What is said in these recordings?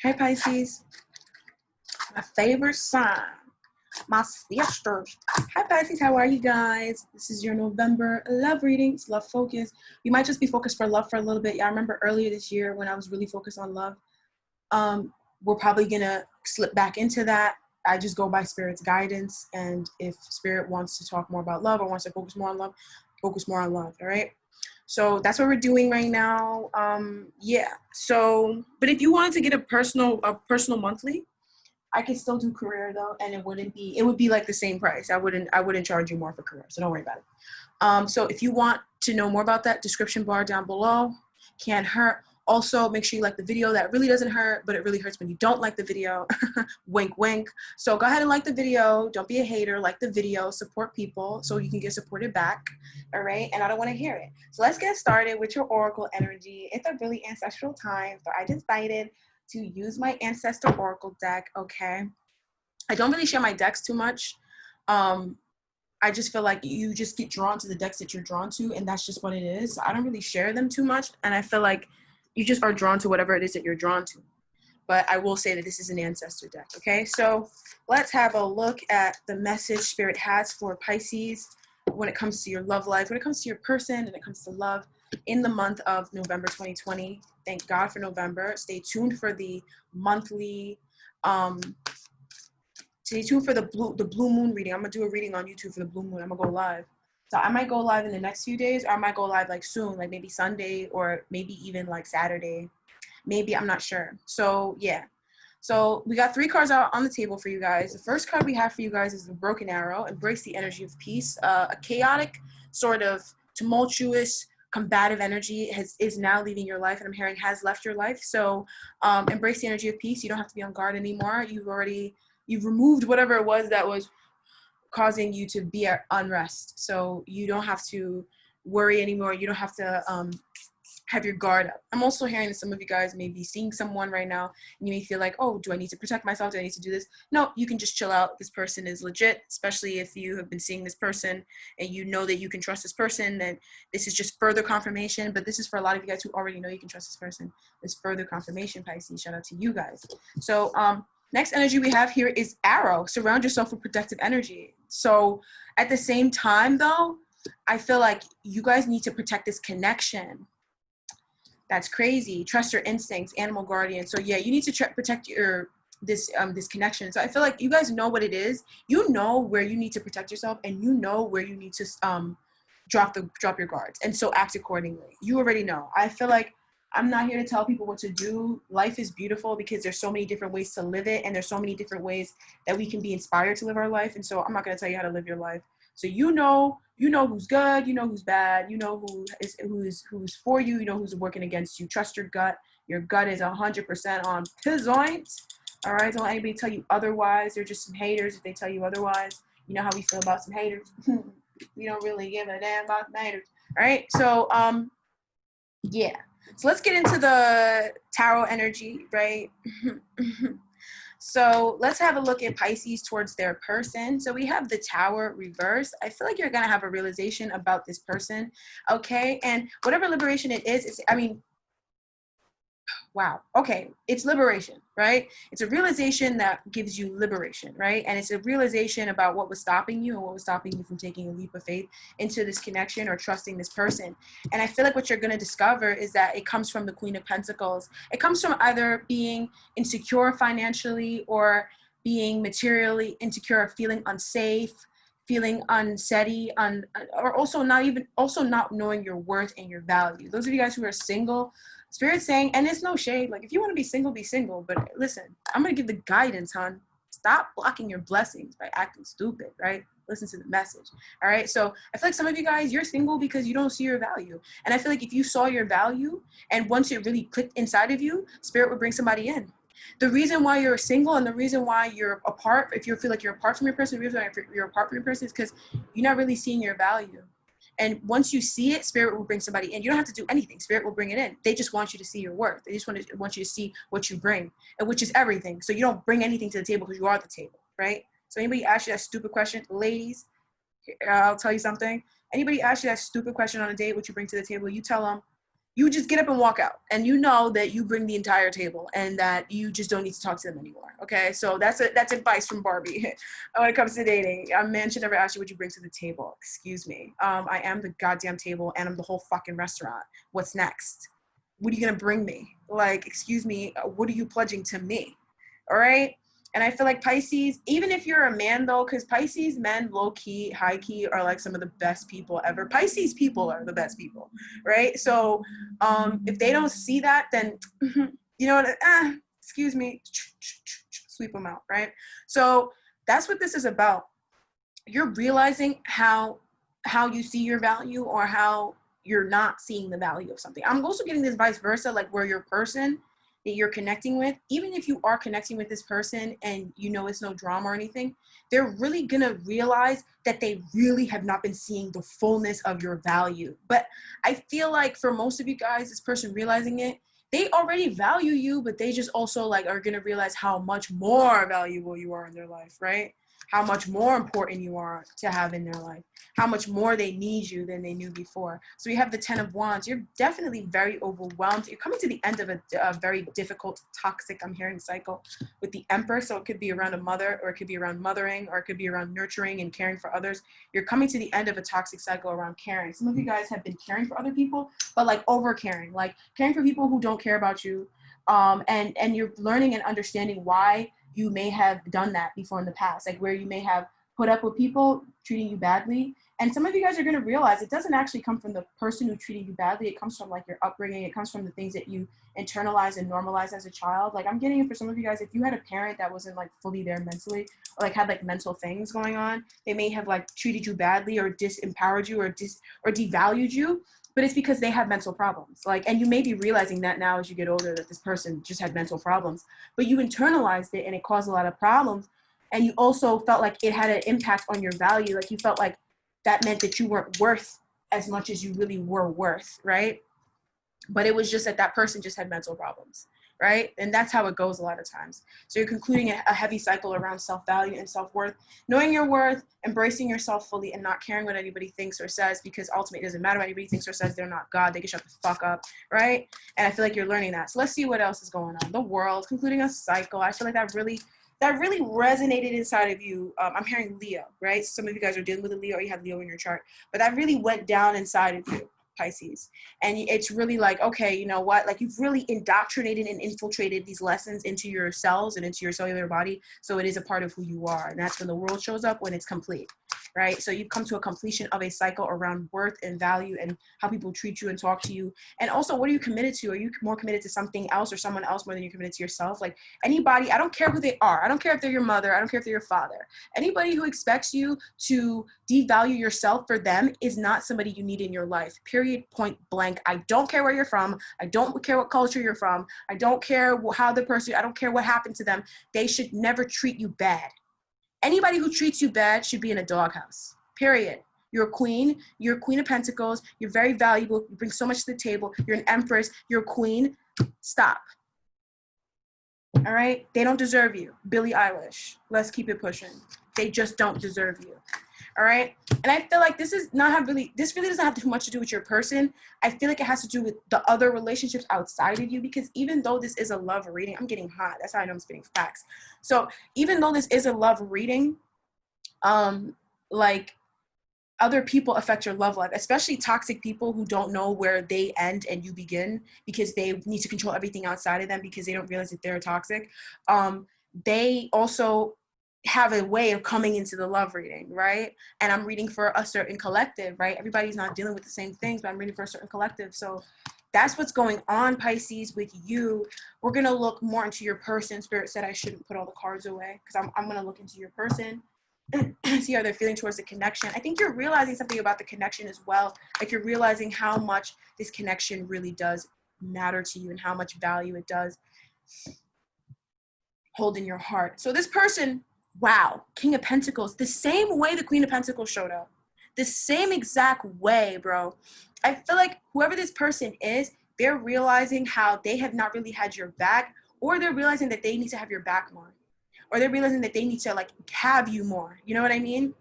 Hey, Pisces, my favorite sign, my sisters. Hi, Pisces, how are you guys? This is your November love reading. It's love focus. You might just be focused for love for a little bit. Yeah, I remember earlier this year when I was really focused on love. We're probably going to slip back into that. I just go by Spirit's guidance. And if Spirit wants to talk more about love or wants to focus more on love, focus more on love, all right? So that's what we're doing right now. Yeah. So, but if you wanted to get a personal monthly, I could still do career though, and it would be like the same price. I wouldn't charge you more for career, so don't worry about it. So if you want to know more about that, description bar down below. Can't hurt. Also, make sure you like the video. That really doesn't hurt, but it really hurts when you don't like the video. Wink, wink. So go ahead and like the video. Don't be a hater. Like the video. Support people so you can get supported back. All right? And I don't want to hear it. So let's get started with your oracle energy. It's a really ancestral time, so I decided to use my ancestor oracle deck. Okay, I don't really share my decks too much. I just feel like you just get drawn to the decks that you're drawn to, and that's just what it is. I don't really share them too much, and I feel like you just are drawn to whatever it is that you're drawn to. But I will say that this is an ancestor deck. Okay, so let's have a look at the message Spirit has for Pisces when it comes to your love life, when it comes to your person, and it comes to love in the month of November 2020. Thank God for November. Stay tuned for the monthly, stay tuned for the blue moon reading. I'm gonna do a reading on YouTube for the blue moon. I'm gonna go live. So I might go live in the next few days, or I might go live like soon, like maybe Sunday or maybe even like Saturday. Maybe, I'm not sure. So yeah. So we got 3 cards out on the table for you guys. The first card we have for you guys is the Broken Arrow. Embrace the energy of peace. A chaotic, sort of tumultuous, combative energy is now leaving your life, and I'm hearing has left your life. So embrace the energy of peace. You don't have to be on guard anymore. You've removed whatever it was that was causing you to be at unrest. So you don't have to worry anymore. You don't have to have your guard up. I'm also hearing that some of you guys may be seeing someone right now, and you may feel like, oh, do I need to protect myself? Do I need to do this? No, you can just chill out. This person is legit, especially if you have been seeing this person and you know that you can trust this person. Then this is just further confirmation, but this is for a lot of you guys who already know you can trust this person. It's further confirmation, Pisces. Shout out to you guys. So next energy we have here is Arrow. Surround yourself with protective energy. So at the same time, though, I feel like you guys need to protect this connection. That's crazy. Trust your instincts, animal guardian. So yeah, you need to protect this connection. So I feel like you guys know what it is. You know where you need to protect yourself, and you know where you need to drop your guards. And so act accordingly. You already know. I feel like I'm not here to tell people what to do. Life is beautiful because there's so many different ways to live it, and there's so many different ways that we can be inspired to live our life. And so I'm not going to tell you how to live your life. So you know who's good, you know who's bad, you know who's for you, you know who's working against you. Trust your gut. Your gut is 100% on point. All right, don't let anybody tell you otherwise. They're just some haters if they tell you otherwise. You know how we feel about some haters. We don't really give a damn about some haters. All right, so yeah. So let's get into the tarot energy, right? So let's have a look at Pisces towards their person. So we have the Tower reversed. I feel like you're going to have a realization about this person, okay? And whatever liberation it is, wow. Okay. It's liberation, right? It's a realization that gives you liberation, right? And it's a realization about what was stopping you and what was stopping you from taking a leap of faith into this connection or trusting this person. And I feel like what you're going to discover is that it comes from the Queen of Pentacles. It comes from either being insecure financially or being materially insecure, feeling unsafe, feeling unsteady, or also not knowing your worth and your value. Those of you guys who are single, Spirit's saying, and it's no shade, like if you want to be single, but listen, I'm going to give the guidance, hon. Stop blocking your blessings by acting stupid, right? Listen to the message, all right? So I feel like some of you guys, you're single because you don't see your value. And I feel like if you saw your value and once it really clicked inside of you, Spirit would bring somebody in. The reason why you're single and the reason why you're apart, if you feel like you're apart from your person, the reason why you're apart from your person is because you're not really seeing your value. And once you see it, Spirit will bring somebody in. You don't have to do anything. Spirit will bring it in. They just want you to see your worth. They just want you to see what you bring, and which is everything. So you don't bring anything to the table because you are the table, right? So anybody ask you that stupid question, ladies, I'll tell you something. Anybody ask you that stupid question on a date, what you bring to the table, you tell them, You just get up and walk out, and you know that you bring the entire table and that you just don't need to talk to them anymore. Okay, so that's advice from Barbie when it comes to dating. A man should never ask you what you bring to the table. Excuse me. I am the goddamn table, and I'm the whole fucking restaurant. What's next? What are you gonna bring me? Like, excuse me, what are you pledging to me? All right. And I feel like Pisces, even if you're a man though, because Pisces men, low key, high key, are like some of the best people ever. Pisces people are the best people, right? So if they don't see that, then you know what? Excuse me, sweep them out, right? So that's what this is about. You're realizing how you see your value, or how you're not seeing the value of something. I'm also getting this vice versa, like where your person that you're connecting with, even if you are connecting with this person and you know it's no drama or anything, they're really gonna realize that they really have not been seeing the fullness of your value. But I feel like for most of you guys, this person realizing it, they already value you, but they just also like are gonna realize how much more valuable you are in their life, right? How much more important you are to have in their life, how much more they need you than they knew before. So you have the 10 of Wands. You're definitely very overwhelmed. You're coming to the end of a very difficult, toxic, I'm hearing, cycle with the Empress. So it could be around a mother, or it could be around mothering, or it could be around nurturing and caring for others. You're coming to the end of a toxic cycle around caring. Some of you guys have been caring for other people, but like over caring, like caring for people who don't care about you. And you're learning and understanding why you may have done that before in the past, like where you may have put up with people treating you badly. And some of you guys are going to realize it doesn't actually come from the person who treated you badly. It comes from like your upbringing. It comes from the things that you internalize and normalize as a child. Like I'm getting it for some of you guys, if you had a parent that wasn't like fully there mentally, or like had like mental things going on, they may have like treated you badly, or disempowered you, or devalued you. But it's because they have mental problems. Like, and you may be realizing that now as you get older, that this person just had mental problems, but you internalized it and it caused a lot of problems. And you also felt like it had an impact on your value. Like you felt like that meant that you weren't worth as much as you really were worth, right? But it was just that that person just had mental problems, right? And that's how it goes a lot of times. So you're concluding a heavy cycle around self-value and self-worth, knowing your worth, embracing yourself fully, and not caring what anybody thinks or says, because ultimately it doesn't matter what anybody thinks or says. They're not God. They can shut the fuck up, right? And I feel like you're learning that. So let's see what else is going on. The World, concluding a cycle. I feel like that really resonated inside of you. I'm hearing Leo, right? Some of you guys are dealing with a Leo, or you have Leo in your chart, but that really went down inside of you, Pisces. And it's really like, okay, you know what? Like you've really indoctrinated and infiltrated these lessons into your cells and into your cellular body. So it is a part of who you are. And that's when the world shows up, when it's complete, right? So you come to a completion of a cycle around worth and value and how people treat you and talk to you. And also, what are you committed to? Are you more committed to something else or someone else more than you're committed to yourself? Like anybody, I don't care who they are. I don't care if they're your mother. I don't care if they're your father. Anybody who expects you to devalue yourself for them is not somebody you need in your life. Period, point blank. I don't care where you're from. I don't care what culture you're from. I don't care how the person, I don't care what happened to them. They should never treat you bad. Anybody who treats you bad should be in a doghouse, period. You're a queen. You're a queen of pentacles. You're very valuable. You bring so much to the table. You're an empress. You're a queen. Stop. All right? They don't deserve you. Billie Eilish. Let's keep it pushing. They just don't deserve you. All right? And I feel like this really doesn't have too much to do with your person. I feel like it has to do with the other relationships outside of you, because even though this is a love reading, I'm getting hot. That's how I know I'm spitting facts. So even though this is a love reading, like other people affect your love life, especially toxic people who don't know where they end and you begin, because they need to control everything outside of them because they don't realize that they're toxic. They also have a way of coming into the love reading, right? And I'm reading for a certain collective, right? Everybody's not dealing with the same things, but I'm reading for a certain collective. So that's what's going on, Pisces, with you. We're going to look more into your person. Spirit said I shouldn't put all the cards away, because I'm going to look into your person and see how they're feeling towards the connection. I think you're realizing something about the connection as well. Like you're realizing how much this connection really does matter to you and how much value it does hold in your heart. So this person, wow, King of Pentacles, the same way the Queen of Pentacles showed up, the same exact way, bro. I feel like whoever this person is, they're realizing how they have not really had your back, or they're realizing that they need to have your back more, or they're realizing that they need to like have you more. You know what I mean?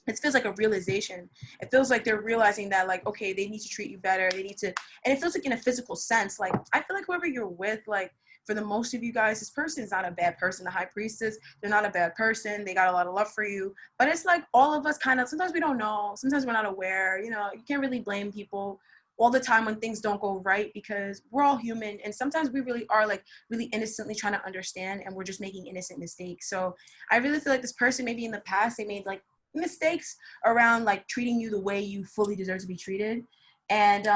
it feels like a realization. It feels like they're realizing that, like, okay, they need to treat you better. They need to, and it feels like in a physical sense. Like, I feel like whoever you're with, like, for the most of you guys, this person is not a bad person. The high priestess, they're not a bad person. They got a lot of love for you. But it's like all of us kind of, sometimes we don't know. Sometimes we're not aware. You know, you can't really blame people all the time when things don't go right, because we're all human. And sometimes we really are like really innocently trying to understand, and we're just making innocent mistakes. So I really feel like this person, maybe in the past, they made like mistakes around like treating you the way you fully deserve to be treated. And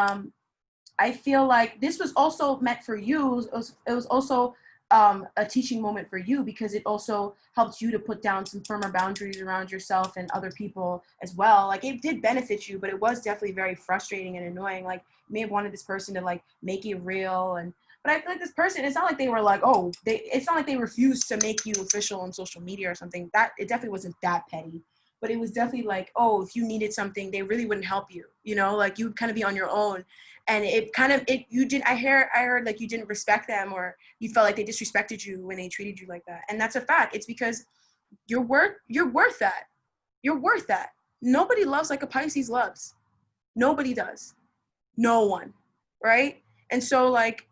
I feel like this was also meant for you. It was also a teaching moment for you, because it also helped you to put down some firmer boundaries around yourself and other people as well. Like, it did benefit you, but it was definitely very frustrating and annoying. Like, you may have wanted this person to like make it real, and but I feel like this person, it's not like they were like, oh, it's not like they refused to make you official on social media or something. That it definitely wasn't that petty. But it was definitely like, oh, if you needed something, they really wouldn't help you, you know, like you'd kind of be on your own. And it kind of, you didn't, I heard like you didn't respect them, or you felt like they disrespected you when they treated you like that. And that's a fact. It's because you're worth that. You're worth that. Nobody loves like a Pisces loves. Nobody does. No one. Right? And so like,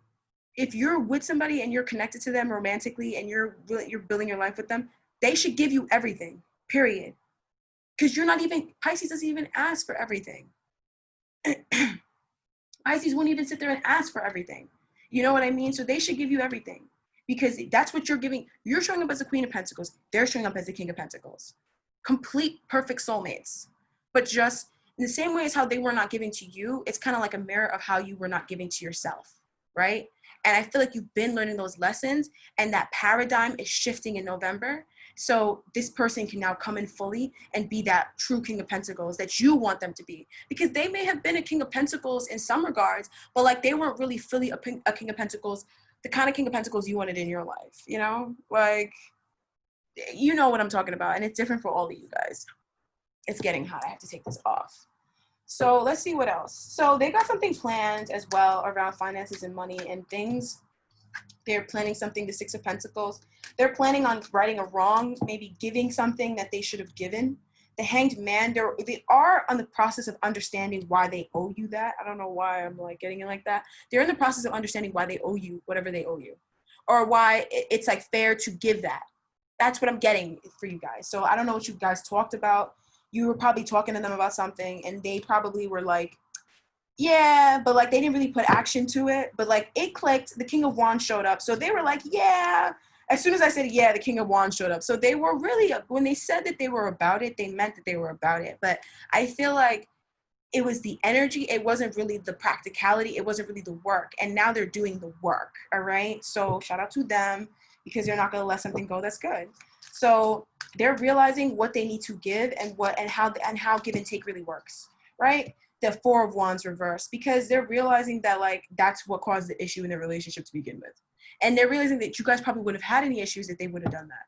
if you're with somebody and you're connected to them romantically and you're building your life with them, they should give you everything, period. Because you're not even, Pisces doesn't even ask for everything. Pisces won't even sit there and ask for everything. You know what I mean? So they should give you everything, because that's what you're giving. You're showing up as the Queen of Pentacles. They're showing up as the King of Pentacles. Complete, perfect soulmates. But just in the same way as how they were not giving to you, it's kind of like a mirror of how you were not giving to yourself, right? And I feel like you've been learning those lessons, and that paradigm is shifting in November. So this person can now come in fully and be that true King of Pentacles that you want them to be. Because they may have been a King of Pentacles in some regards, but like they weren't really fully a King of Pentacles, the kind of King of Pentacles you wanted in your life, you know? Like, you know what I'm talking about. And it's different for all of you guys. It's getting hot. I have to take this off. So let's see what else. So they got something planned as well around finances and money and things. They're planning something, the Six of Pentacles. They're planning on righting a wrong, maybe giving something that they should have given. The Hanged Man, they are on the process of understanding why they owe you that. I don't know why I'm like getting it like that. They're in the process of understanding why they owe you whatever they owe you, or why it's like fair to give that. That's what I'm getting for you guys. So I don't know what you guys talked about. You were probably talking to them about something, and they probably were like, yeah, but like they didn't really put action to it, but like it clicked. The King of Wands showed up. So they were like, yeah. As soon as I said, yeah, the King of Wands showed up. So they were really, when they said that they were about it, they meant that they were about it. But I feel like it was the energy. It wasn't really the practicality. It wasn't really the work. And now they're doing the work. All right. So shout out to them, because they're not going to let something go that's good. So they're realizing what they need to give, and how give and take really works. Right. The Four of Wands reversed, because they're realizing that like that's what caused the issue in the relationship to begin with. And they're realizing that you guys probably wouldn't have had any issues if they would have done that.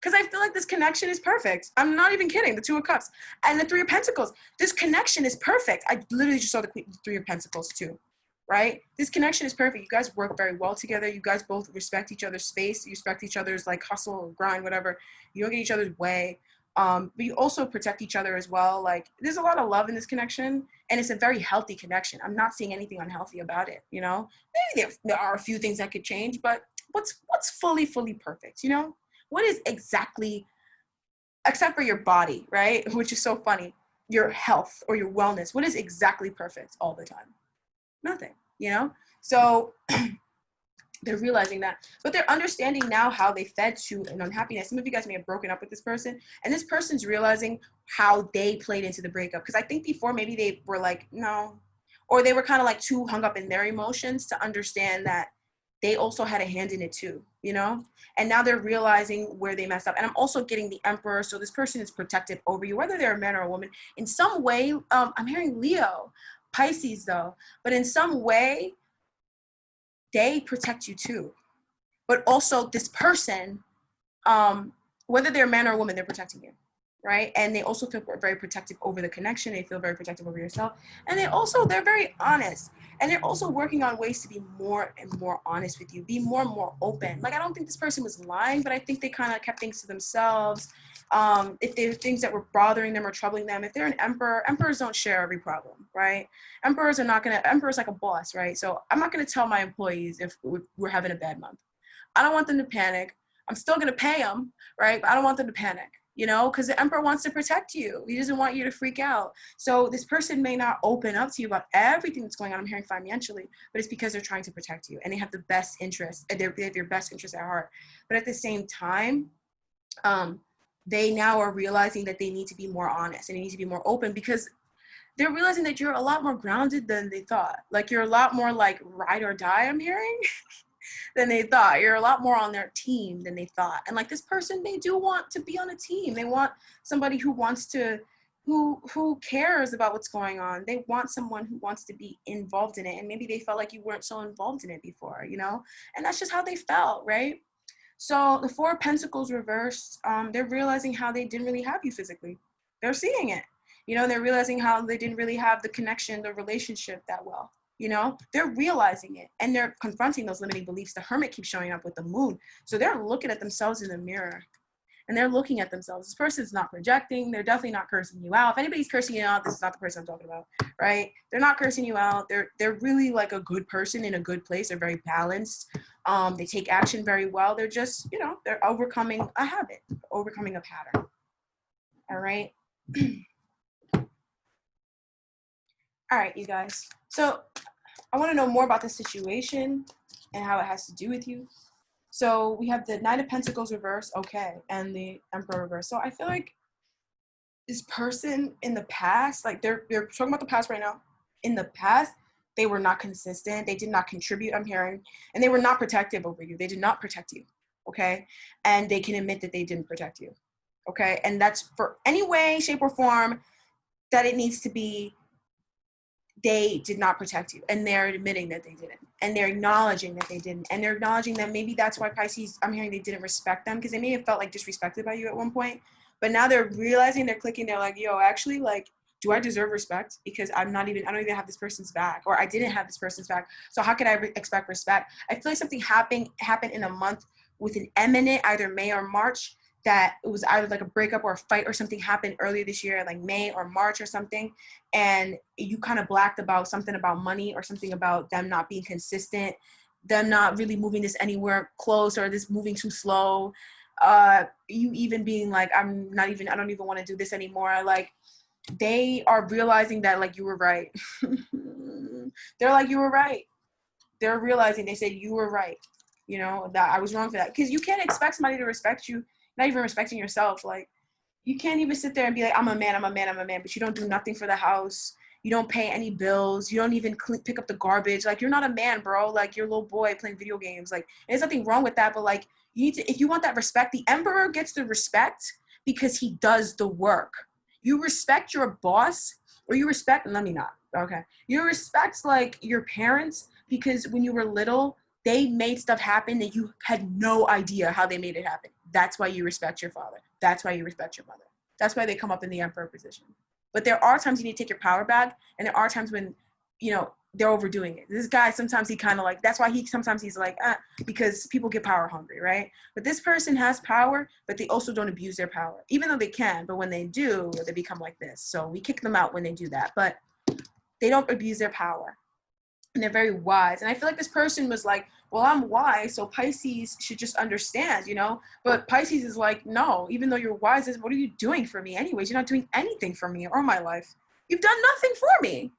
Because I feel like this connection is perfect. I'm not even kidding. The Two of Cups and the Three of Pentacles. This connection is perfect. I literally just saw the Three of Pentacles too, right? This connection is perfect. You guys work very well together. You guys both respect each other's space. You respect each other's like hustle, grind, whatever. You don't get each other's way. But you also protect each other as well. Like, there's a lot of love in this connection, and it's a very healthy connection. I'm not seeing anything unhealthy about it, you know? Maybe there are a few things that could change, but what's fully perfect, you know? What is exactly, except for your body, right? Which is so funny, your health or your wellness, what is exactly perfect all the time? Nothing, you know? So they're realizing that, but they're understanding now how they fed to an unhappiness. Some of you guys may have broken up with this person, and this person's realizing how they played into the breakup. Because I think before maybe they were like, no, or they were kind of like too hung up in their emotions to understand that they also had a hand in it too, you know? And now they're realizing where they messed up. And I'm also getting the Emperor. So this person is protective over you, whether they're a man or a woman. In some way, I'm hearing Leo, Pisces though, but in some way, they protect you too. But also this person, whether they're a man or a woman, they're protecting you. right? And they also feel very protective over the connection. They feel very protective over yourself. And they're very honest. And they're also working on ways to be more and more honest with you, be more and more open. Like, I don't think this person was lying, but I think they kind of kept things to themselves. If there are things that were bothering them or troubling them, if they're an emperor, emperors don't share every problem, right? Emperors like a boss, right? So I'm not gonna tell my employees if we're having a bad month. I don't want them to panic. I'm still gonna pay them, right? But I don't want them to panic, because the emperor wants to protect you. He doesn't want you to freak out. So this person may not open up to you about everything that's going on, I'm hearing financially, but it's because they're trying to protect you and they have the best interest, and they have your best interest at heart. But at the same time, they now are realizing that they need to be more honest and they need to be more open, because they're realizing that you're a lot more grounded than they thought. Like, you're a lot more like ride or die, I'm hearing. Than they thought. You're a lot more on their team than they thought. And like, this person, they do want to be on a team. They want somebody who wants to, who cares about what's going on. They want someone who wants to be involved in it. And maybe they felt like you weren't so involved in it before, and that's just how they felt, right? So the Four of Pentacles reversed, they're realizing how they didn't really have you physically. They're seeing it. They're realizing how they didn't really have the connection, the relationship that well. They're realizing it, and they're confronting those limiting beliefs. The Hermit keeps showing up with the moon. So they're looking at themselves in the mirror, and they're looking at themselves. This person's not projecting. They're definitely not cursing you out. If anybody's cursing you out, this is not the person I'm talking about, right? They're not cursing you out. They're really like a good person in a good place. They're very balanced. They take action very well. They're just, they're overcoming a habit, overcoming a pattern. All right. All right, you guys. So I want to know more about the situation and how it has to do with you. So we have the Knight of Pentacles reverse, okay, and the Emperor reverse. So I feel like this person in the past, like they're talking about the past right now. In the past, they were not consistent. They did not contribute, I'm hearing, and they were not protective over you. They did not protect you, okay? And they can admit that they didn't protect you, okay? And that's for any way, shape, or form that it needs to be. They did not protect you, and they're admitting that they didn't, and they're acknowledging that they didn't, and they're acknowledging that maybe that's why Pisces, I'm hearing, they didn't respect them, because they may have felt like disrespected by you at one point, but now they're realizing, they're clicking, they're like, yo, actually, like, do I deserve respect? Because I don't even have this person's back, or I didn't have this person's back, so how could I expect respect? I feel like something happened in a month with an imminent, either May or March, that it was either like a breakup or a fight or something happened earlier this year, like May or March or something, and you kind of blacked about something about money or something about them not being consistent, them not really moving this anywhere close, or this moving too slow, you even being like, I don't even want to do this anymore. Like, they are realizing that, like, you were right. They're like, you were right. They're realizing, they said you were right, that I was wrong for that, because you can't expect somebody to respect you, not even respecting yourself. Like, you can't even sit there and be like, I'm a man, but you don't do nothing for the house. You don't pay any bills. You don't even pick up the garbage. Like, you're not a man, bro. Like, you're a little boy playing video games. Like, there's nothing wrong with that, but like, you need to, if you want that respect, the Emperor gets the respect because he does the work. You respect your boss, or you respect, let me not, okay. You respect, like, your parents, because when you were little, they made stuff happen that you had no idea how they made it happen. That's why you respect your father. That's why you respect your mother. That's why they come up in the Emperor position. But there are times you need to take your power back, and there are times when, they're overdoing it. This guy, sometimes he kind of like, that's why sometimes he's like, because people get power hungry, right? But this person has power, but they also don't abuse their power, even though they can. But when they do, they become like this. So we kick them out when they do that, but they don't abuse their power. And they're very wise. And I feel like this person was like, well, I'm wise, so Pisces should just understand, But Pisces is like, no, even though you're wise, what are you doing for me anyways? You're not doing anything for me or my life. You've done nothing for me.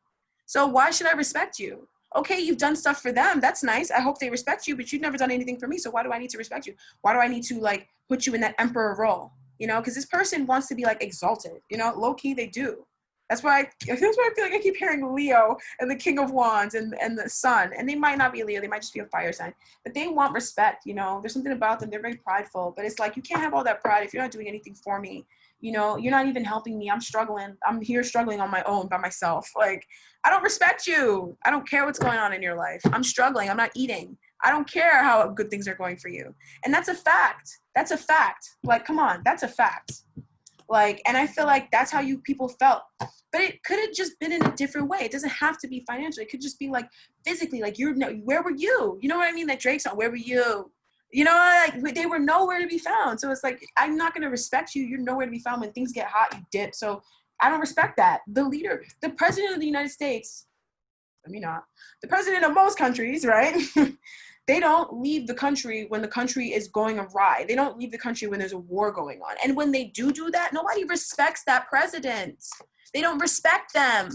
So why should I respect you? Okay, you've done stuff for them. That's nice. I hope they respect you, but you've never done anything for me. So why do I need to respect you? Why do I need to, like, put you in that Emperor role? Because this person wants to be, like, exalted. Low key, they do. That's why I feel like I keep hearing Leo and the King of Wands and the Sun. And they might not be a Leo. They might just be a fire sign. But they want respect, There's something about them. They're very prideful. But it's like, you can't have all that pride if you're not doing anything for me. You're not even helping me. I'm struggling. I'm here struggling on my own by myself. Like, I don't respect you. I don't care what's going on in your life. I'm struggling. I'm not eating. I don't care how good things are going for you. And that's a fact. That's a fact. Like, come on. That's a fact. Like, and I feel like that's how people felt. But it could have just been in a different way. It doesn't have to be financially. It could just be like physically, like where were you? You know what I mean? That Drake's song, where were you? You know, like they were nowhere to be found. So it's like, I'm not gonna respect you. You're nowhere to be found. When things get hot, you dip. So I don't respect that. The leader, the president of the United States, let me not, the president of most countries, right? They don't leave the country when the country is going awry. They don't leave the country when there's a war going on. And when they do that, nobody respects that president. They don't respect them.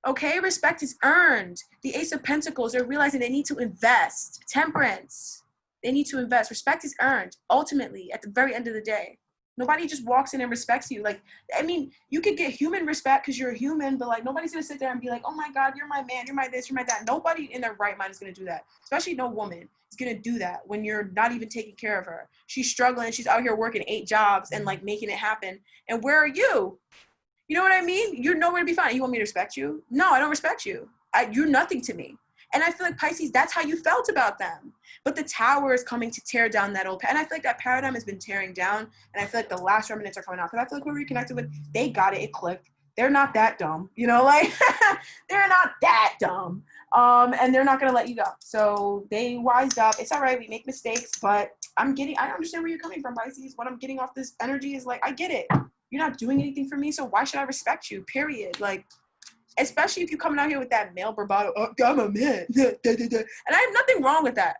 Okay, respect is earned. The Ace of Pentacles, they're realizing they need to invest. Temperance, they need to invest. Respect is earned, ultimately, at the very end of the day. Nobody just walks in and respects you. Like, I mean, you could get human respect because you're a human, but like nobody's gonna sit there and be like, oh my God, you're my man, you're my this, you're my that. Nobody in their right mind is gonna do that. Especially no woman is gonna do that when you're not even taking care of her. She's struggling, she's out here working 8 jobs and like making it happen. And where are you? You know what I mean? You're nowhere to be found. You want me to respect you? No, I don't respect you. You're nothing to me. And I feel like Pisces, that's how you felt about them. But the Tower is coming to tear down that old, and I feel like that paradigm has been tearing down. And I feel like the last remnants are coming out. Because I feel like who we reconnected with, they got it. It clicked. They're not that dumb. You know, like they're not that dumb. And they're not going to let you go. So they wised up. It's all right. We make mistakes. But I understand where you're coming from, Pisces. What I'm getting off this energy is like, I get it. You're not doing anything for me. So why should I respect you? Period. Like, especially if you're coming out here with that male bravado, oh, I'm a man, and I have nothing wrong with that.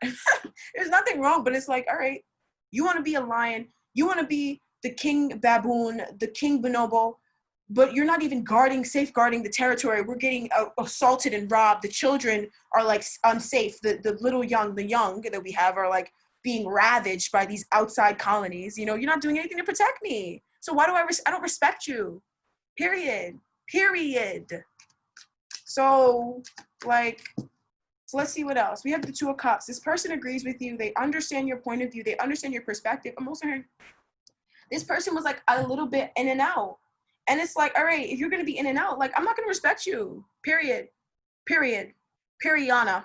There's nothing wrong, but it's like, all right, you want to be a lion, you want to be the king baboon, the king bonobo, but you're not even safeguarding the territory. We're getting assaulted and robbed. The children are like unsafe. The young that we have are like being ravaged by these outside colonies. You know, you're not doing anything to protect me. So why do I don't respect you? Period. So, let's see what else. We have the Two of Cups. This person agrees with you. They understand your point of view. They understand your perspective. I'm also hearing this person was like a little bit in and out. And it's like, all right, if you're going to be in and out, like, I'm not going to respect you. Period. Periana.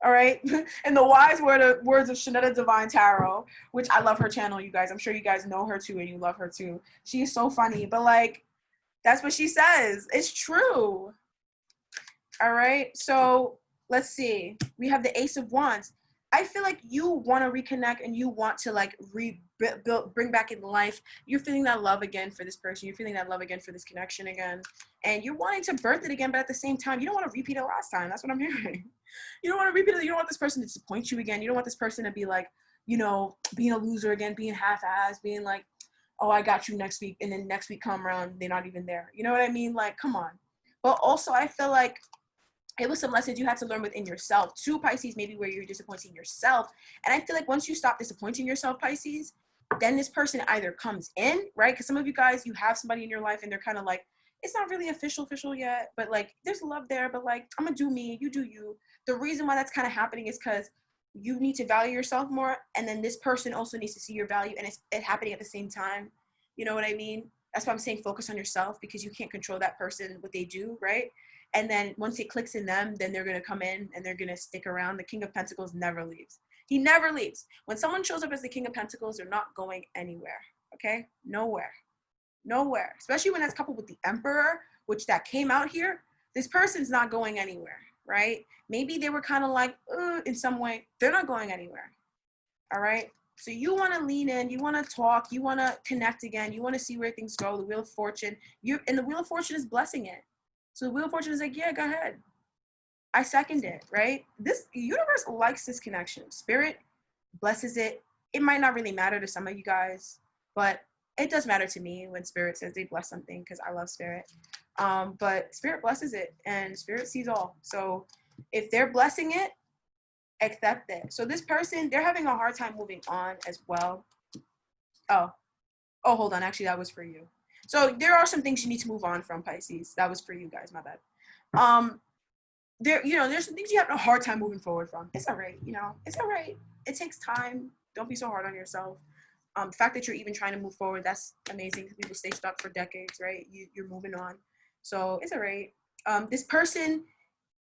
All right. And the wise words of Shanetta Divine Tarot, which I love her channel, you guys. I'm sure you guys know her too and you love her too. She is so funny. But like, that's what she says. It's true. All right, so let's see. We have the Ace of Wands. I feel like you want to reconnect and you want to like bring back in life. You're feeling that love again for this person. You're feeling that love again for this connection again. And you're wanting to birth it again, but at the same time, you don't want to repeat it last time. That's what I'm hearing. You don't want to repeat it. You don't want this person to disappoint you again. You don't want this person to be like, you know, being a loser again, being half-assed, being like, oh, I got you next week. And then next week come around, they're not even there. You know what I mean? Like, come on. But also, I feel like it was some lessons you had to learn within yourself too, Pisces, maybe where you're disappointing yourself. And I feel like once you stop disappointing yourself, Pisces, then this person either comes in, right? Because some of you guys, you have somebody in your life and they're kind of like, it's not really official yet, but like there's love there, but like, I'm gonna do me, you do you. The reason why that's kind of happening is because you need to value yourself more. And then this person also needs to see your value, and it's happening at the same time. You know what I mean? That's why I'm saying focus on yourself, because you can't control that person, what they do, right? And then once it clicks in them, then they're going to come in and they're going to stick around. The King of Pentacles never leaves. He never leaves. When someone shows up as the King of Pentacles, they're not going anywhere. Okay? Nowhere. Especially when that's coupled with the Emperor, which that came out here. This person's not going anywhere, right? Maybe they were kind of like, in some way. They're not going anywhere. All right? So you want to lean in, you want to talk, you want to connect again, you want to see where things go, the Wheel of Fortune. And the Wheel of Fortune is blessing it. So the Wheel of Fortune is like, yeah, go ahead. I second it, right? This universe likes this connection. Spirit blesses it. It might not really matter to some of you guys, but it does matter to me when Spirit says they bless something, because I love Spirit. But Spirit blesses it, and Spirit sees all. So if they're blessing it, accept it. So this person, they're having a hard time moving on as well. Oh, hold on. Actually, that was for you. So there are some things you need to move on from, Pisces. That was for you guys. My bad. There's some things you have a hard time moving forward from. It's all right. It's all right. It takes time. Don't be so hard on yourself. The fact that you're even trying to move forward, that's amazing. People stay stuck for decades, right? You're moving on. So it's all right. This person,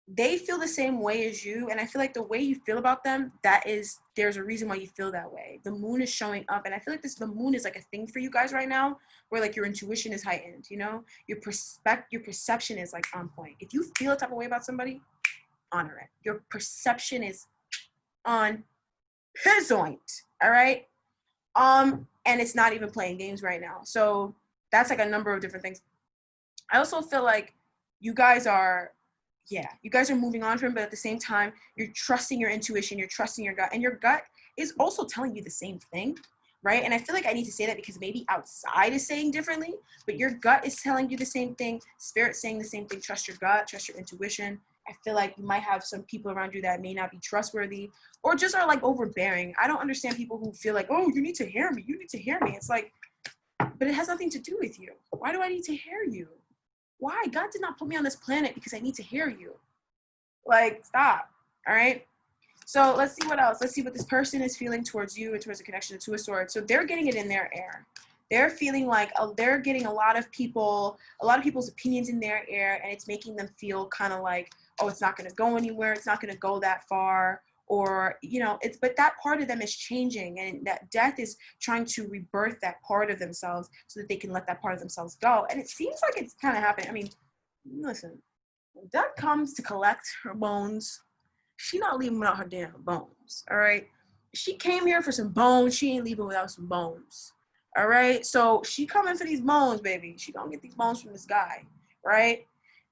they feel the same way as you, and I feel like the way you feel about them, there's a reason why you feel that way. The moon is showing up, and I feel like the moon is like a thing for you guys right now, where like your intuition is heightened, you know, your perception is like on point. If you feel a type of way about somebody, honor it. Your perception is on point, all right? And it's not even playing games right now. So that's like a number of different things. I also feel like you guys are moving on from, but at the same time, you're trusting your intuition, you're trusting your gut, and your gut is also telling you the same thing, right? And I feel like I need to say that because maybe outside is saying differently, but your gut is telling you the same thing, Spirit's saying the same thing. Trust your gut, trust your intuition. I feel like you might have some people around you that may not be trustworthy or just are like overbearing. I don't understand people who feel like, oh, you need to hear me, you need to hear me. It's like, but it has nothing to do with you. Why do I need to hear you? Why? God did not put me on this planet because I need to hear you. Like, stop. All right. So let's see what else. Let's see what this person is feeling towards you and towards the connection to a sword. So they're getting it in their air. They're feeling like they're getting a lot of people's opinions in their air, and it's making them feel kind of like, oh, it's not going to go anywhere. It's not going to go that far. Or, you know, but that part of them is changing, and that death is trying to rebirth that part of themselves so that they can let that part of themselves go. And it seems like it's kind of happening. I mean, listen, when death comes to collect her bones, she not leaving without her damn bones, all right? She came here for some bones. She ain't leaving without some bones, all right? So she coming for these bones, baby. She gonna get these bones from this guy, right?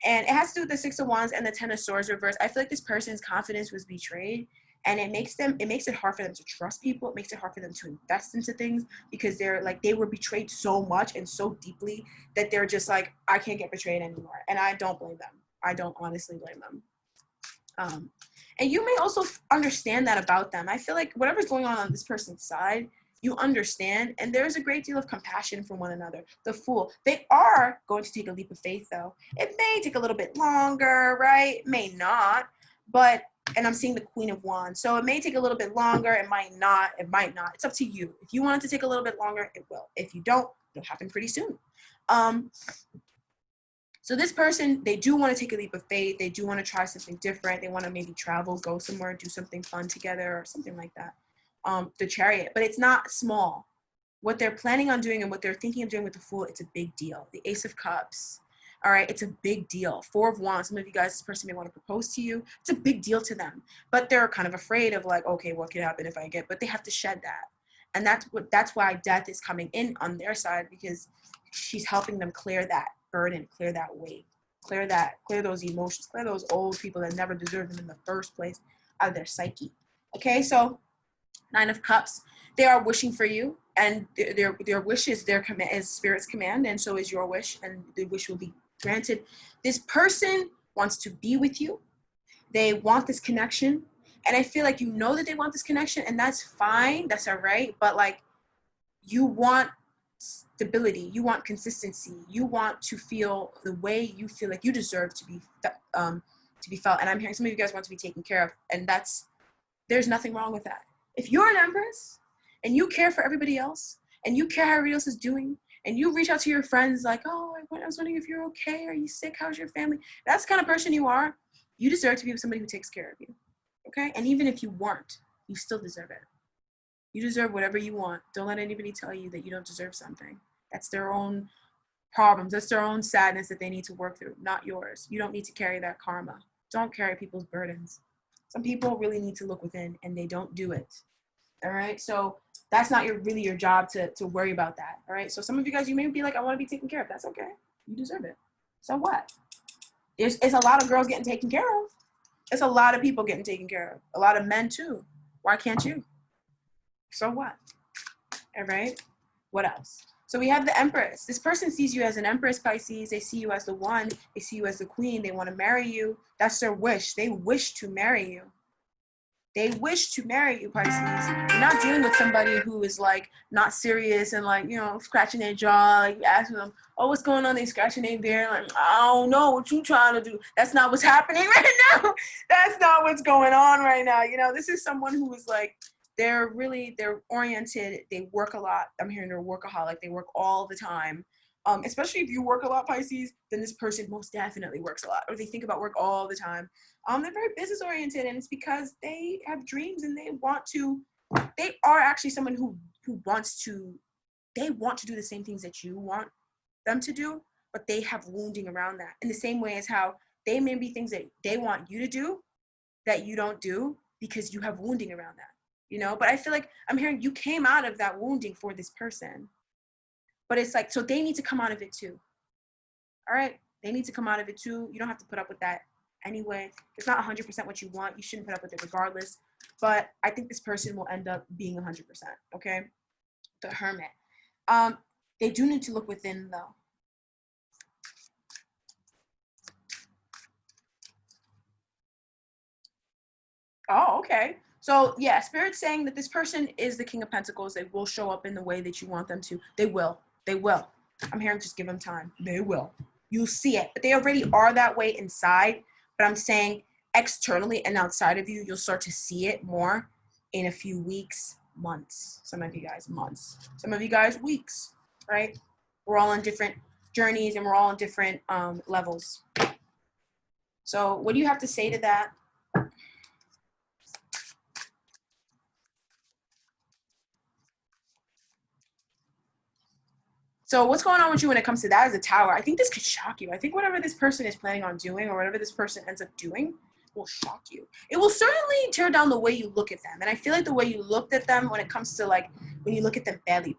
And it has to do with the Six of Wands and the Ten of Swords reversed. I feel like this person's confidence was betrayed, and it makes it hard for them to trust people. It makes it hard for them to invest into things because they were betrayed so much and so deeply that they're just like, I can't get betrayed anymore. And I don't blame them. I don't honestly blame them. And you may also understand that about them. I feel like whatever's going on this person's side, you understand, and there's a great deal of compassion for one another. The Fool, they are going to take a leap of faith, though. It may take a little bit longer, right? It may not, and I'm seeing the Queen of Wands, so it may take a little bit longer. It might not. It's up to you. If you want it to take a little bit longer, it will. If you don't, it'll happen pretty soon. So this person, they do want to take a leap of faith. They do want to try something different. They want to maybe travel, go somewhere, do something fun together or something like that. The Chariot, but it's not small. What they're planning on doing and what they're thinking of doing with the Fool, it's a big deal. The Ace of Cups, all right, it's a big deal. Four of Wands, some of you guys, this person may want to propose to you. It's a big deal to them, but they're kind of afraid of like, okay, what could happen if I get, but they have to shed that. And that's why death is coming in on their side, because she's helping them clear that burden, clear that weight, clear those emotions, clear those old people that never deserved them in the first place out of their psyche. Okay, so Nine of Cups, they are wishing for you, and their wish is Spirit's command, and so is your wish, and the wish will be granted. This person wants to be with you. They want this connection, and I feel like you know that they want this connection, and that's fine, that's all right, but like, you want stability, you want consistency, you want to feel the way you feel like you deserve to be felt. And I'm hearing some of you guys want to be taken care of, and there's nothing wrong with that. If you're an Empress and you care for everybody else and you care how everybody else is doing, and you reach out to your friends like, oh, I was wondering if you're okay, are you sick, how's your family, that's the kind of person you are. You deserve to be with somebody who takes care of you, okay? And even if you weren't, you still deserve it. You deserve whatever you want. Don't let anybody tell you that you don't deserve something. That's their own problems. That's their own sadness that they need to work through, not yours. You don't need to carry that karma. Don't carry people's burdens. Some people really need to look within, and they don't do it. All right? So that's not really your job to worry about that. All right? So some of you guys, you may be like, I want to be taken care of. That's okay. You deserve it. So what? It's a lot of girls getting taken care of. It's a lot of people getting taken care of. A lot of men too. Why can't you? So what? All right. What else? So we have the Empress. This person sees you as an Empress, Pisces. They see you as the one. They see you as the queen. They want to marry you. That's their wish. They wish to marry you. They wish to marry you, Pisces. You're not dealing with somebody who is like not serious and like, you know, scratching their jaw. Like you asking them, oh, what's going on? They scratching their beard. Like, I don't know what you trying to do. That's not what's happening right now. That's not what's going on right now. You know, this is someone who is like, they're oriented. They work a lot. I'm hearing they're a workaholic. They work all the time. Especially if you work a lot, Pisces, then this person most definitely works a lot, or they think about work all the time. They're very business oriented, and it's because they have dreams and they are actually someone who wants to, they want to do the same things that you want them to do, but they have wounding around that. In the same way as how they may be things that they want you to do that you don't do because you have wounding around that, you know? But I feel like I'm hearing you came out of that wounding for this person. But it's like, so they need to come out of it too. All right? They need to come out of it too. You don't have to put up with that anyway. It's not 100% what you want. You shouldn't put up with it regardless. But I think this person will end up being 100%, okay? The Hermit. They do need to look within, though. Oh, okay. So, yeah, Spirit's saying that this person is the King of Pentacles. They will show up in the way that you want them to. They will. They will. I'm hearing just give them time. They will. You'll see it. But they already are that way inside. But I'm saying externally and outside of you, you'll start to see it more in a few weeks, months. Some of you guys, months. Some of you guys, weeks, right? We're all on different journeys and we're all on different levels. So what do you have to say to that? So what's going on with you when it comes to that is a Tower. I think this could shock you. I think whatever this person is planning on doing or whatever this person ends up doing will shock you. It will certainly tear down the way you look at them. And I feel like the way you looked at them when it comes to like, when you look at them badly.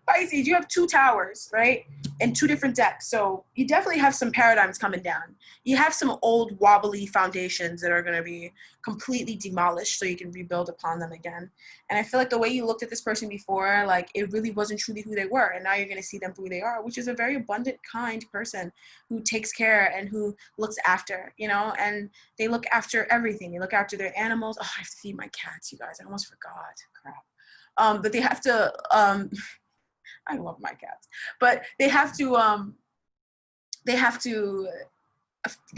Pisces, you have 2 towers, right? And 2 different decks. So you definitely have some paradigms coming down. You have some old wobbly foundations that are going to be completely demolished so you can rebuild upon them again. And I feel like the way you looked at this person before, like it really wasn't truly who they were. And now you're going to see them for who they are, which is a very abundant, kind person who takes care and who looks after, you know, and they look after everything. They look after their animals. Oh, I have to feed my cats, you guys. I almost forgot. Crap. But they have to, I love my cats, but they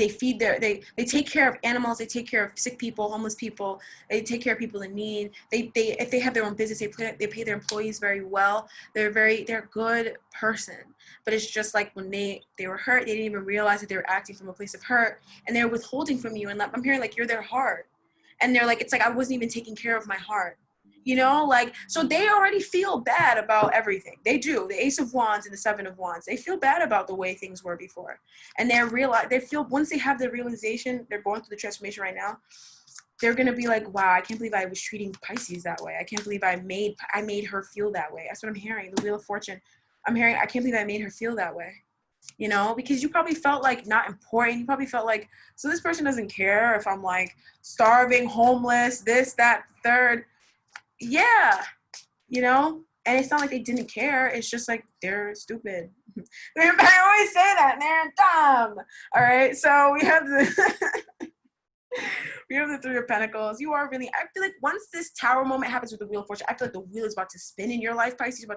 feed they take care of animals, they take care of sick people, homeless people, they take care of people in need. They if they have their own business, they pay their employees very well. They're a good person. But it's just like when they were hurt, they didn't even realize that they were acting from a place of hurt, and they're withholding from you. And I'm hearing like you're their heart, and they're like, it's like I wasn't even taking care of my heart. You know, like, so they already feel bad about everything. They do. The Ace of Wands and the Seven of Wands, they feel bad about the way things were before. And they feel, once they have the realization, they're going through the transformation right now, they're going to be like, wow, I can't believe I was treating Pisces that way. I can't believe I made her feel that way. That's what I'm hearing. The Wheel of Fortune. I'm hearing, I can't believe I made her feel that way. You know, because you probably felt like not important. You probably felt like, so this person doesn't care if I'm like starving, homeless, this, that, third. Yeah, you know, and it's not like they didn't care. It's just like they're stupid. I always say that, and they're dumb. All right, so we have the Three of Pentacles. You are really, I feel like once this Tower moment happens with the Wheel of Fortune, I feel like the wheel is about to spin in your life, Pisces. You're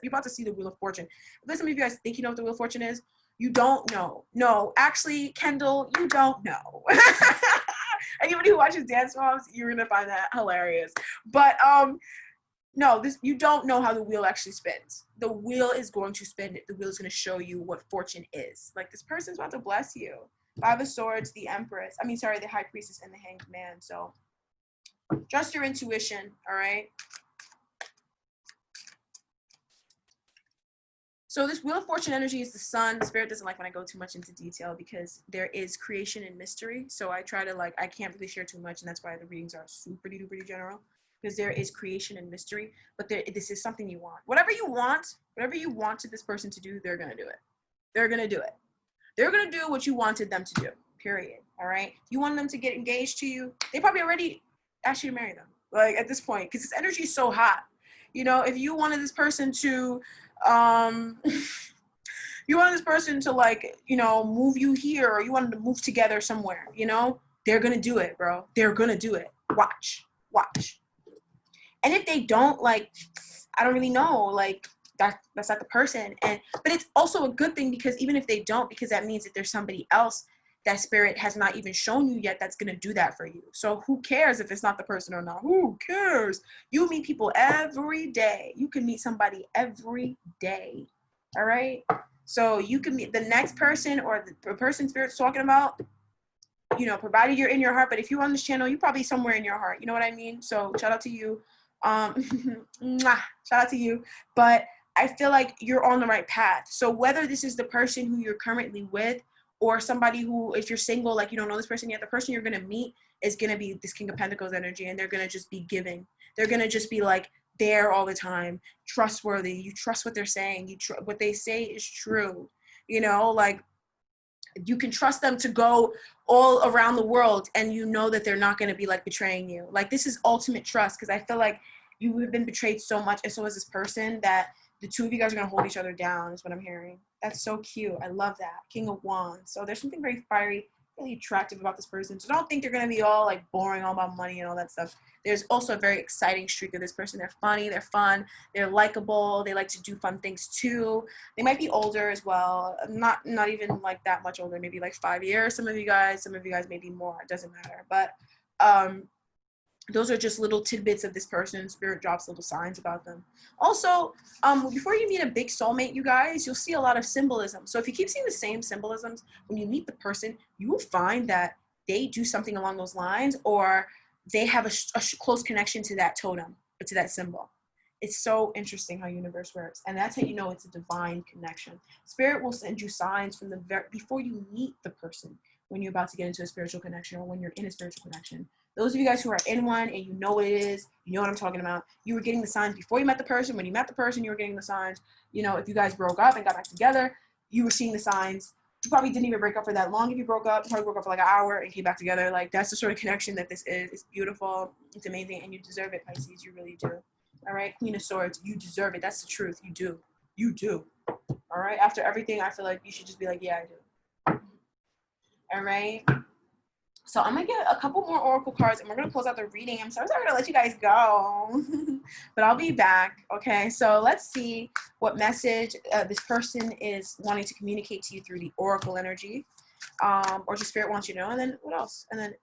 about to see the Wheel of Fortune. If some of you guys think you know what the Wheel of Fortune is, you don't know. No, actually, Kendall, you don't know. Anybody who watches Dance Moms, you're gonna find that hilarious. But no, you don't know how the wheel actually spins. The wheel is going to spin. The wheel is going to show you what fortune is. Like, this person's about to bless you. 5 of Swords, the Empress. The High Priestess and the Hanged Man. So trust your intuition, all right? So this Wheel of Fortune energy is the sun. Spirit doesn't like when I go too much into detail because there is creation and mystery. So I try to I can't really share too much, and that's why the readings are super duper general, because there is creation and mystery, but this is something you want. Whatever you want to this person to do, they're going to do it. They're going to do it. They're going to do what you wanted them to do, period. All right? You want them to get engaged to you. They probably already asked you to marry them, like, at this point, because this energy is so hot. You know, if you wanted this person to, you wanted this person to, like, you know, move you here, or you wanted to move together somewhere, you know, they're going to do it, bro. They're going to do it. Watch. And if they don't, like, I don't really know, like, that's not the person. But it's also a good thing, because even if they don't, because that means that there's somebody else that Spirit has not even shown you yet that's going to do that for you. So who cares if it's not the person or not? Who cares? You meet people every day. You can meet somebody every day. All right? So you can meet the next person or the person Spirit's talking about, you know, provided you're in your heart. But if you're on this channel, you're probably somewhere in your heart. You know what I mean? So shout out to you. Shout out to you. But I feel like you're on the right path. So whether this is the person who you're currently with or somebody who, if you're single, like you don't know this person yet, the person you're going to meet is going to be this King of Pentacles energy, and they're going to just be giving. They're going to just be like there all the time, trustworthy. You trust what they're saying. What they say is true. You know, like you can trust them to go all around the world, and you know that they're not going to be like betraying you. Like this is ultimate trust, because I feel like you have been betrayed so much, and so is this person, that the two of you guys are going to hold each other down, is what I'm hearing. That's so cute. I love that. King of Wands. So there's something very fiery, really attractive about this person. So don't think they're going to be all like boring, all about money and all that stuff. There's also a very exciting streak of this person. They're funny, they're fun, they're likable, they like to do fun things too. They might be older as well. Not even like that much older, maybe like 5 years. Some of you guys maybe more. It doesn't matter. But those are just little tidbits of this person. Spirit drops little signs about them. Also, before you meet a big soulmate, you guys, you'll see a lot of symbolism. So if you keep seeing the same symbolisms, when you meet the person, you will find that they do something along those lines, or they have a close connection to that totem, or to that symbol. It's so interesting how universe works. And that's how you know it's a divine connection. Spirit will send you signs from before you meet the person, when you're about to get into a spiritual connection, or when you're in a spiritual connection. Those of you guys who are in one and you know what it is, you know what I'm talking about. You were getting the signs before you met the person. When you met the person, you were getting the signs. You know, if you guys broke up and got back together, you were seeing the signs. You probably didn't even break up for that long. If you broke up, you probably broke up for like an hour and came back together. Like, that's the sort of connection that this is. It's beautiful. It's amazing. And you deserve it, Pisces. You really do. All right? Queen of Swords. You deserve it. That's the truth. You do. You do. All right? After everything, I feel like you should just be like, yeah, I do. All right? So I'm going to get a couple more oracle cards, and we're going to close out the reading. I'm so sorry to let you guys go, but I'll be back. Okay, so let's see what message this person is wanting to communicate to you through the oracle energy, or just Spirit wants you to know, and then what else? And then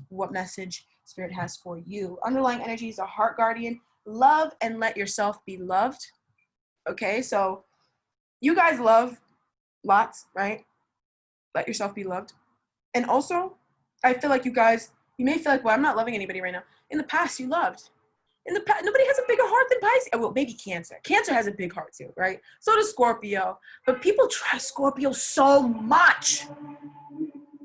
what message Spirit has for you. Underlying energy is a heart guardian. Love and let yourself be loved. Okay, so you guys love lots, right? Let yourself be loved. And also, I feel like you guys, you may feel like, well, I'm not loving anybody right now. In the past, you loved. In the past, nobody has a bigger heart than Pisces. Well, maybe Cancer. Cancer has a big heart too, right? So does Scorpio. But people try Scorpio so much.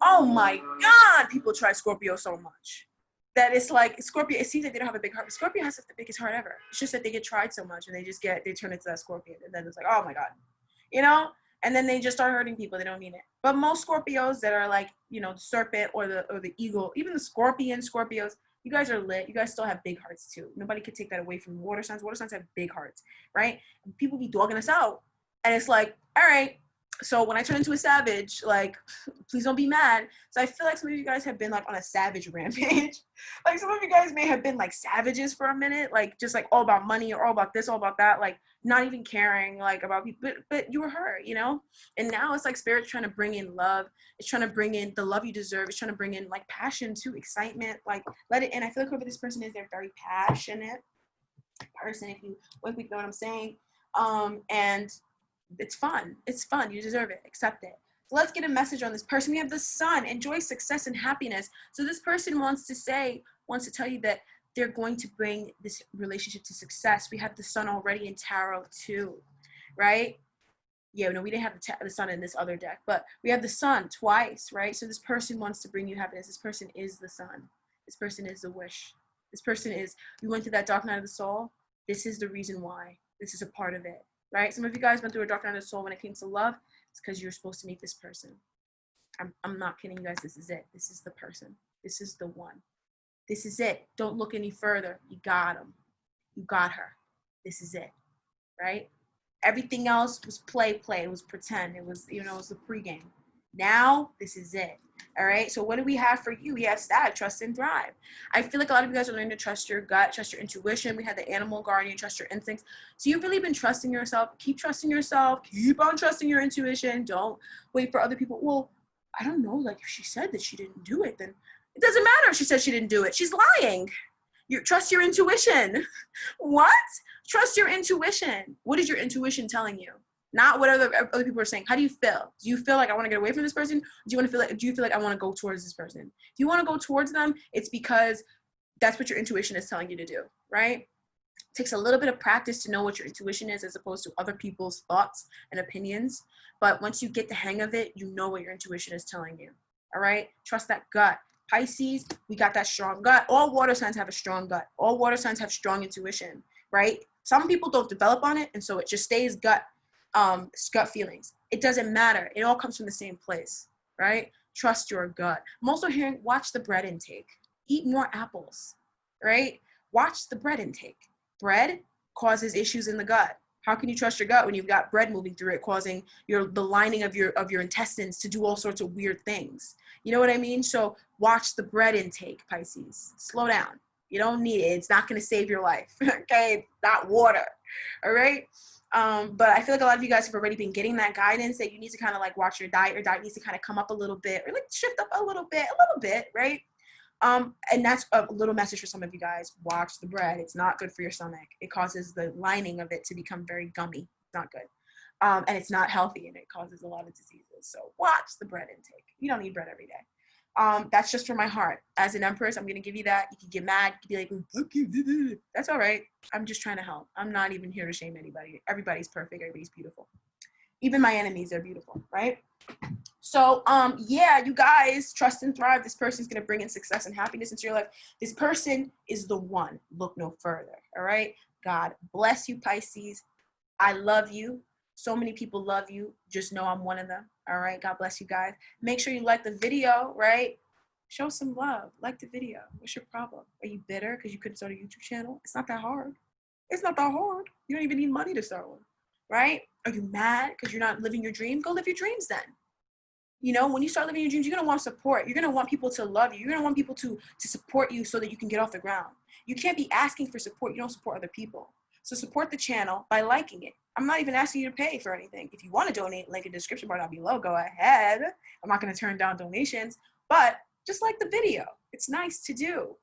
Oh my God, people try Scorpio so much that it's like Scorpio, it seems like they don't have a big heart. But Scorpio has the biggest heart ever. It's just that they get tried so much, and they turn into that Scorpion. And then it's like, oh my God, you know? And then they just start hurting people. They don't mean it. But most Scorpios that are like, you know, the serpent or the eagle, even the Scorpios, you guys are lit. You guys still have big hearts too. Nobody could take that away from water signs. Water signs have big hearts, right? And people be dogging us out. And it's like, all right. So when I turn into a savage, like, please don't be mad. So I feel like some of you guys have been like on a savage rampage. Like some of you guys may have been like savages for a minute, like just like all about money or all about this, all about that, like not even caring like about people, but you were hurt, you know? And now it's like Spirit's trying to bring in love. It's trying to bring in the love you deserve. It's trying to bring in like passion too, excitement, like let it in. I feel like whoever this person is, they're very passionate person, if you know what I'm saying. And it's fun. It's fun. You deserve it. Accept it. So let's get a message on this person. We have the Sun. Enjoy success and happiness. So this person wants to tell you that they're going to bring this relationship to success. We have the Sun already in tarot too, right? Yeah, no, we didn't have the Sun in this other deck, but we have the Sun twice, right? So this person wants to bring you happiness. This person is the Sun. This person is the wish. This person is, you went through that dark night of the soul. This is the reason why. This is a part of it. Right? Some of you guys went through a dark night of the soul when it came to love. It's because you're supposed to meet this person. I'm not kidding you guys. This is it. This is the person. This is the one. This is it. Don't look any further. You got him. You got her. This is it. Right? Everything else was play. It was pretend. It was, you know, it was the pregame. Now, this is it. All right. So what do we have for you? We have Stag, trust and thrive. I feel like a lot of you guys are learning to trust your gut, trust your intuition. We had the animal guardian, trust your instincts. So you've really been trusting yourself. Keep trusting yourself. Keep on trusting your intuition. Don't wait for other people. Well, I don't know. Like if she said that she didn't do it, then it doesn't matter if she said she didn't do it. She's lying. You trust your intuition. What? Trust your intuition. What is your intuition telling you? not what other people are saying. How do you feel? Do you feel like I want to get away from this person? Do you feel like I want to go towards this person? If you want to go towards them, it's because that's what your intuition is telling you to do, right? It takes a little bit of practice to know what your intuition is as opposed to other people's thoughts and opinions. But once you get the hang of it, you know what your intuition is telling you. All right? Trust that gut. Pisces, we got that strong gut. All water signs have a strong gut. All water signs have strong intuition, right? Some people don't develop on it, and so it just stays gut feelings. It doesn't matter. It all comes from the same place, right? Trust your gut. I'm also hearing, watch the bread intake. Eat more apples, right? Watch the bread intake. Bread causes issues in the gut. How can you trust your gut when you've got bread moving through it, causing the lining of your intestines to do all sorts of weird things? You know what I mean? So watch the bread intake, Pisces. Slow down. You don't need it. It's not going to save your life. Okay? Not water. All right? But I feel like a lot of you guys have already been getting that guidance that you need to kind of like watch your diet. Your diet needs to kind of come up a little bit, or like shift up a little bit, right? And that's a little message for some of you guys. Watch the bread. It's not good for your stomach. It causes the lining of it to become very gummy. It's not good. And it's not healthy, and it causes a lot of diseases. So watch the bread intake. You don't need bread every day. That's just for my heart. As an Empress, I'm going to give you that. You can get mad. You can be like, fuck you. That's all right. I'm just trying to help. I'm not even here to shame anybody. Everybody's perfect. Everybody's beautiful. Even my enemies are beautiful, right? So, yeah, you guys, trust and thrive. This person's going to bring in success and happiness into your life. This person is the one. Look no further, all right? God bless you, Pisces. I love you. So many people love you. Just know I'm one of them, all right? God bless you guys. Make sure you like the video, right? Show some love. Like the video. What's your problem? Are you bitter because you couldn't start a YouTube channel? It's not that hard. It's not that hard. You don't even need money to start one, right? Are you mad because you're not living your dream? Go live your dreams then. You know, when you start living your dreams, you're going to want support. You're going to want people to love you. You're going to want people to support you so that you can get off the ground. You can't be asking for support. You don't support other people. So support the channel by liking it. I'm not even asking you to pay for anything. If you want to donate, link in the description bar down below, go ahead. I'm not going to turn down donations, but just like the video. It's nice to do.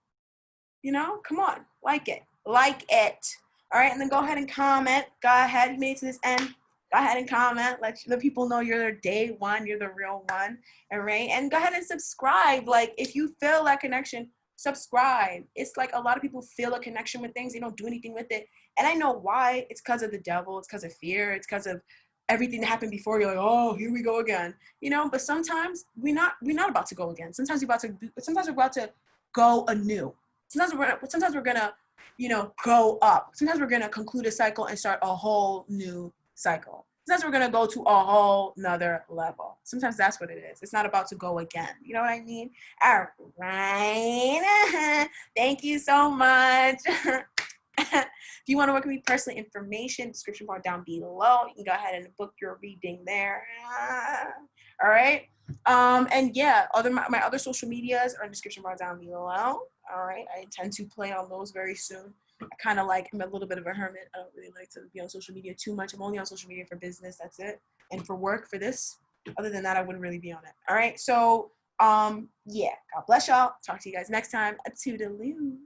You know, come on, like it. Like it. All right, and then go ahead and comment. Go ahead, you made it to this end. Go ahead and comment. Let the people know you're their day one. You're the real one. All right, and go ahead and subscribe. Like, if you feel that connection, subscribe. It's like a lot of people feel a connection with things. They don't do anything with it. And I know why. It's because of the devil. It's because of fear. It's because of everything that happened before. You're like, oh, here we go again. You know, but sometimes we're not about to go again. Sometimes we're about to go anew. Sometimes we're gonna, you know, go up. Sometimes we're gonna conclude a cycle and start a whole new cycle. Sometimes we're gonna go to a whole nother level. Sometimes that's what it is. It's not about to go again. You know what I mean? All right. Thank you so much. If you want to work with me personally, information, description bar down below. You can go ahead and book your reading there. All right. And yeah, my other social medias are in the description bar down below. All right. I intend to play on those very soon. I kind of like, I'm a little bit of a hermit. I don't really like to be on social media too much. I'm only on social media for business. That's it. And for work, for this. Other than that, I wouldn't really be on it. All right. So, yeah. God bless y'all. Talk to you guys next time. Toodaloo.